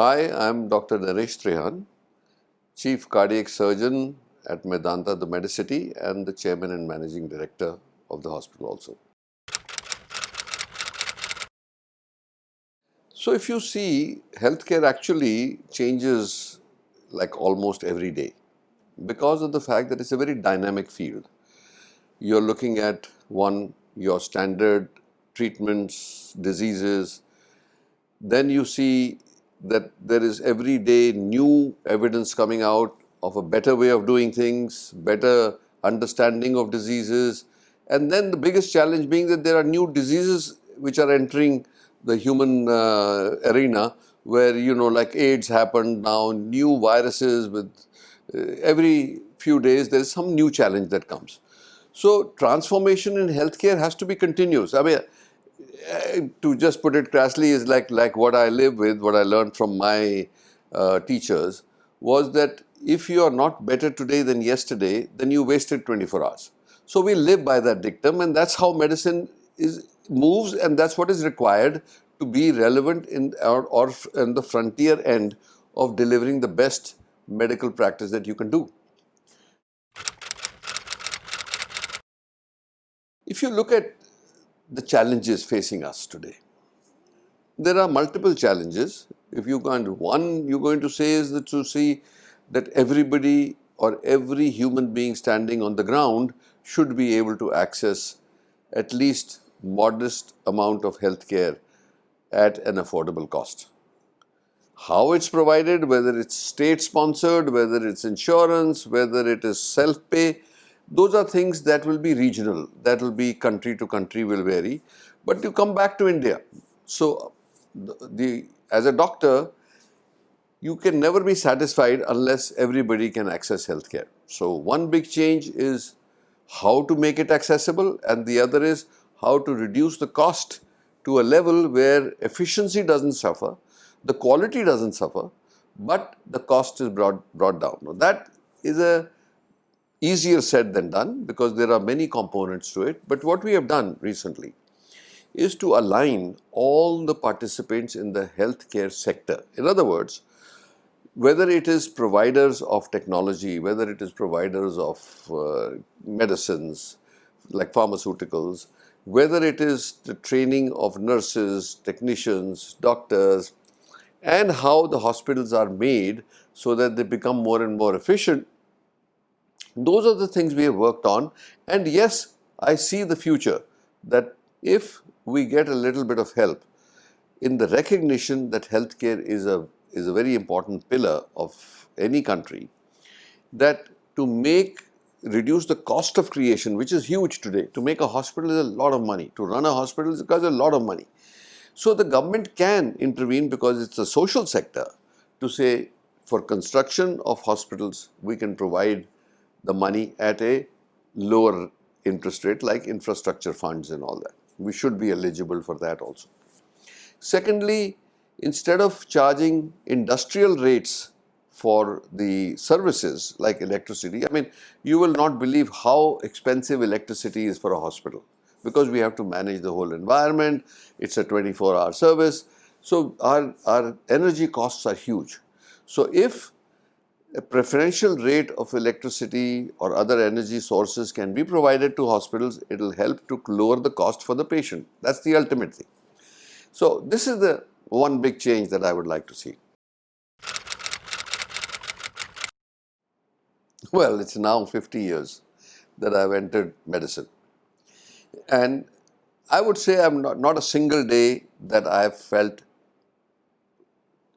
Hi, I'm Dr. Naresh Trehan, Chief Cardiac Surgeon at Medanta, the Medicity, and the Chairman and Managing Director of the hospital also. So if you see, healthcare actually changes like almost every day because of the fact that it's a very dynamic field. You're looking at your standard treatments, diseases. Then you see that there is every day new evidence coming out of a better way of doing things, better understanding of diseases. And then the biggest challenge being that there are new diseases which are entering the human arena where, like AIDS happened now, new viruses with every few days there is some new challenge that comes. So transformation in healthcare has to be continuous. I mean, to just put it crassly, is like what I live with, what I learned from my teachers was that if you are not better today than yesterday, then you wasted 24 hours. So we live by that dictum, and that's how medicine moves, and that's what is required to be relevant or in the frontier end of delivering the best medical practice that you can do. If you look at the challenges facing us today, there are multiple challenges. If you one you're going to say is that to see that everybody or every human being standing on the ground should be able to access at least modest amount of health care at an affordable cost. How it's provided, whether it's state sponsored, whether it's insurance, whether it is self-pay, those are things that will be regional, that will be country to country, will vary. But you come back to India. So as a doctor, you can never be satisfied unless everybody can access healthcare. So one big change is how to make it accessible, and the other is how to reduce the cost to a level where efficiency doesn't suffer, the quality doesn't suffer, but the cost is brought down. Now that is easier said than done because there are many components to it. But what we have done recently is to align all the participants in the healthcare sector. In other words, whether it is providers of technology, whether it is providers of medicines like pharmaceuticals, whether it is the training of nurses, technicians, doctors, and how the hospitals are made so that they become more and more efficient. Those are the things we have worked on. And yes, I see the future that if we get a little bit of help in the recognition that healthcare is a very important pillar of any country, that to reduce the cost of creation, which is huge today. To make a hospital is a lot of money. To run a hospital is a lot of money. So the government can intervene because it's a social sector to say for construction of hospitals, we can provide the money at a lower interest rate like infrastructure funds and all that. We should be eligible for that also. Secondly, instead of charging industrial rates for the services like electricity, I mean, you will not believe how expensive electricity is for a hospital because we have to manage the whole environment. It's a 24-hour service. So our energy costs are huge. So if a preferential rate of electricity or other energy sources can be provided to hospitals, it will help to lower the cost for the patient. That's the ultimate thing. So this is the one big change that I would like to see. Well, it's now 50 years that I've entered medicine. And I would say I'm not a single day that I've felt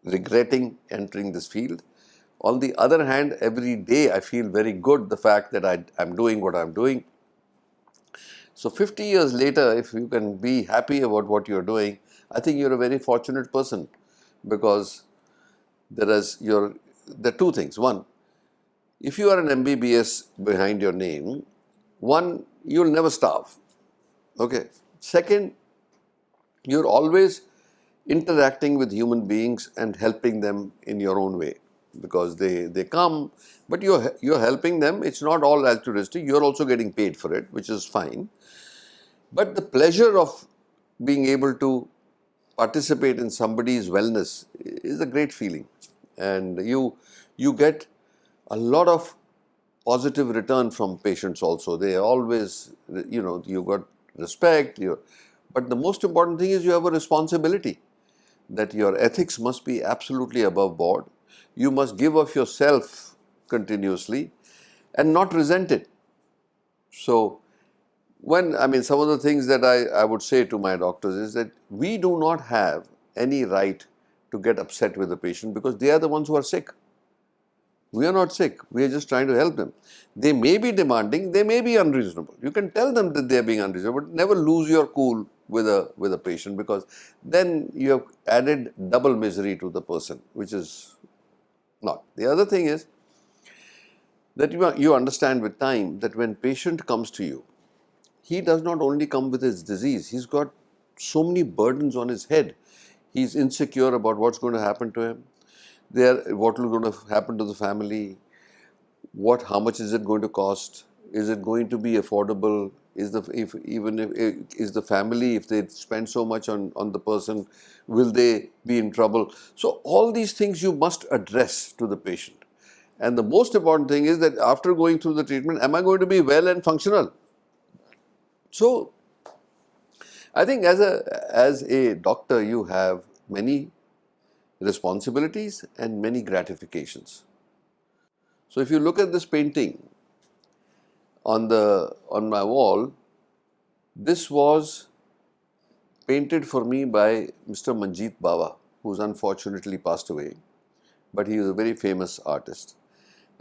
regretting entering this field. On the other hand, every day I feel very good the fact that I'm doing what I'm doing. So 50 years later, if you can be happy about what you're doing, I think you're a very fortunate person because there are two things. One, if you are an MBBS behind your name, one, you'll never starve. Okay. Second, you're always interacting with human beings and helping them in your own way because they come, but you're helping them. It's not all altruistic. You're also getting paid for it, which is fine. But the pleasure of being able to participate in somebody's wellness is a great feeling, and you get a lot of positive return from patients also. They always, you got respect, but the most important thing is you have a responsibility that your ethics must be absolutely above board. You must give of yourself continuously and not resent it. So, some of the things that I would say to my doctors is that we do not have any right to get upset with the patient because they are the ones who are sick. We are not sick. We are just trying to help them. They may be demanding, they may be unreasonable. You can tell them that they are being unreasonable, but never lose your cool with a patient, because then you have added double misery to the person, which is not. The other thing is that you understand with time that when patient comes to you, he does not only come with his disease, he's got so many burdens on his head. He's insecure about what's going to happen to him. What will going to happen to the family? How much is it going to cost? Is it going to be affordable? Is the family, if they spend so much on the person, will they be in trouble? So all these things you must address to the patient. And the most important thing is that after going through the treatment, am I going to be well and functional? So I think as a doctor, you have many responsibilities and many gratifications. So if you look at this painting on my wall, this was painted for me by Mr. Manjeet Bawa, who's unfortunately passed away, but he was a very famous artist.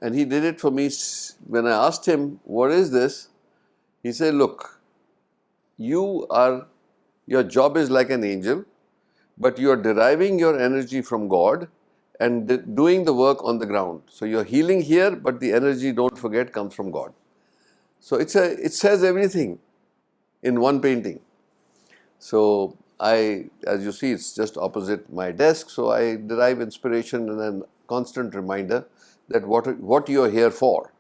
And he did it for me. When I asked him, what is this? He said, look, your job is like an angel, but you are deriving your energy from God and doing the work on the ground. So you're healing here, but the energy, don't forget, comes from God. So it says everything in one painting. So as you see, it's just opposite my desk. So I derive inspiration and a constant reminder that what you are here for.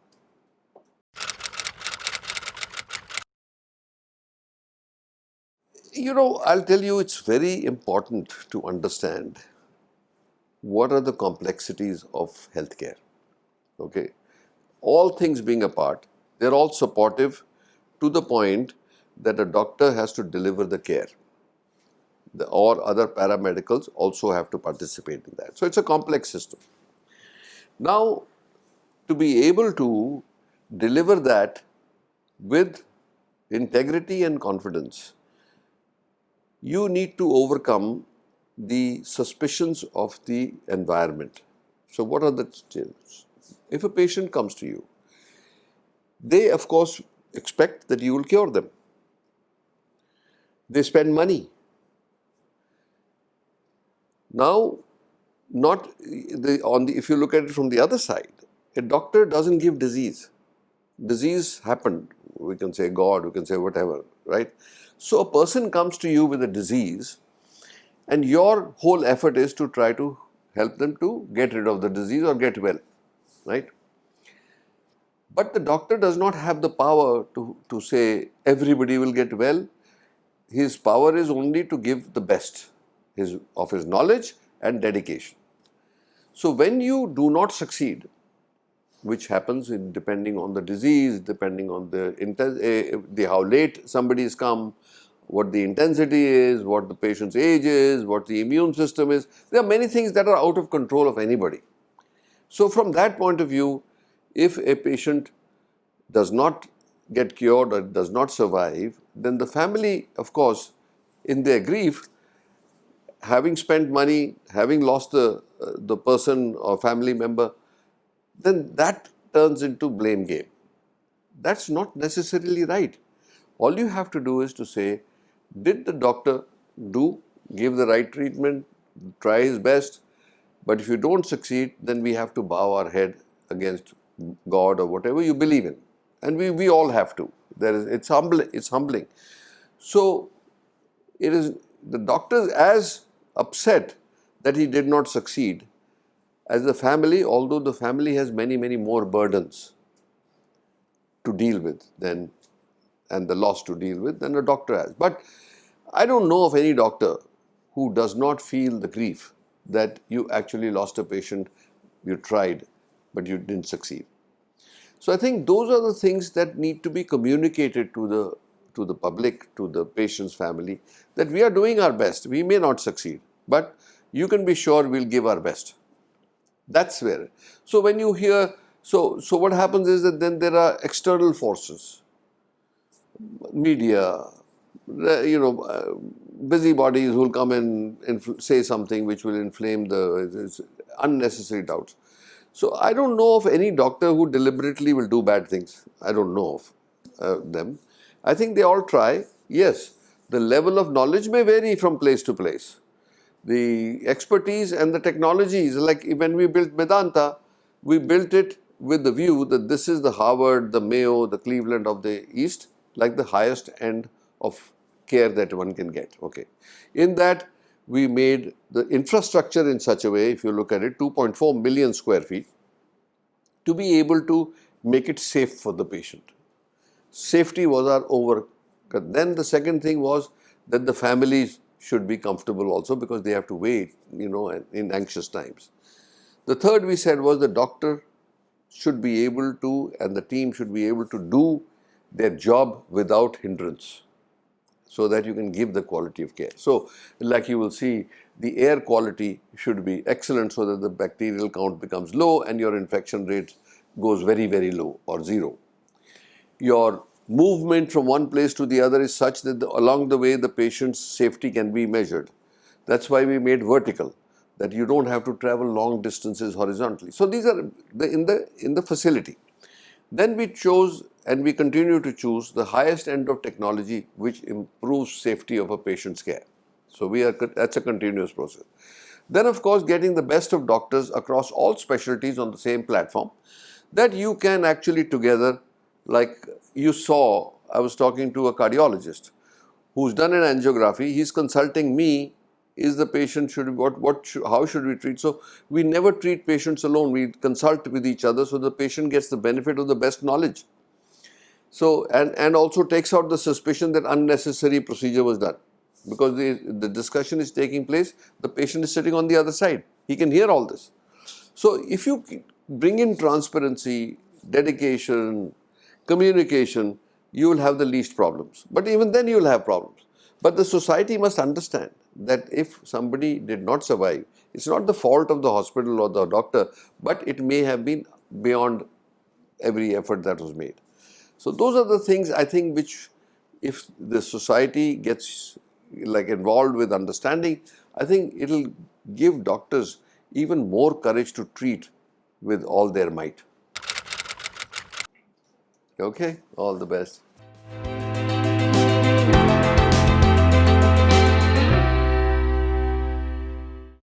I'll tell you, it's very important to understand what are the complexities of healthcare. Okay, all things being apart, they're all supportive to the point that a doctor has to deliver the care. Or other paramedicals also have to participate in that. So it's a complex system. Now, to be able to deliver that with integrity and confidence, you need to overcome the suspicions of the environment. So what are the challenges? If a patient comes to you, they of course expect that you will cure them. They spend money. Now, if you look at it from the other side, a doctor doesn't give disease. Disease happened. We can say God, we can say whatever, right? So a person comes to you with a disease, and your whole effort is to try to help them to get rid of the disease or get well, right? But the doctor does not have the power to say everybody will get well. His power is only to give the best of his knowledge and dedication. So when you do not succeed, which happens depending on the disease, depending on how late somebody's come, what the intensity is, what the patient's age is, what the immune system is. There are many things that are out of control of anybody. So from that point of view, if a patient does not get cured or does not survive, then the family, of course, in their grief, having spent money, having lost the person or family member, then that turns into blame game. That's not necessarily right. All you have to do is to say, did the doctor give the right treatment, try his best, but if you don't succeed, then we have to bow our head against God or whatever you believe in. And we all have to. It's humbling. So the doctor is as upset that he did not succeed as the family, although the family has many, many more burdens to deal with and the loss to deal with than a doctor has. But I don't know of any doctor who does not feel the grief that you actually lost a patient, you tried, but you didn't succeed. So I think those are the things that need to be communicated to the public, to the patient's family, that we are doing our best. We may not succeed, but you can be sure we'll give our best. That's where. So when you hear, so what happens is that then there are external forces, media, busybodies who will come and say something which will inflame the unnecessary doubts. So I don't know of any doctor who deliberately will do bad things. I don't know of them. I think they all try. Yes, the level of knowledge may vary from place to place. The expertise and the technologies, like when we built Medanta, we built it with the view that this is the Harvard, the Mayo, the Cleveland of the East, like the highest end of care that one can get. Okay. In that, we made the infrastructure in such a way, if you look at it, 2.4 million square feet, to be able to make it safe for the patient. Safety was our over. Then the second thing was that the families should be comfortable also, because they have to wait, in anxious times. The third we said was the doctor should be able to, and the team should be able to do their job without hindrance, so that you can give the quality of care. So, like you will see, the air quality should be excellent so that the bacterial count becomes low and your infection rate goes very, very low or zero. Your movement from one place to the other is such that along the way the patient's safety can be measured. That's why we made vertical, that you don't have to travel long distances horizontally. So these are in the facility. Then we chose, and we continue to choose, the highest end of technology which improves safety of a patient's care. So that's a continuous process. Then of course getting the best of doctors across all specialties on the same platform, that you can actually together, like you saw, I was talking to a cardiologist who's done an angiography, he's consulting me, is the patient how should we treat? So we never treat patients alone, we consult with each other so the patient gets the benefit of the best knowledge. So, and also takes out the suspicion that unnecessary procedure was done, because the discussion is taking place, the patient is sitting on the other side, he can hear all this. So if you bring in transparency, dedication, communication, you will have the least problems. But even then you will have problems. But the society must understand that if somebody did not survive, it's not the fault of the hospital or the doctor, but it may have been beyond every effort that was made. So those are the things I think which, if the society gets involved with understanding, I think it will give doctors even more courage to treat with all their might. Okay, all the best.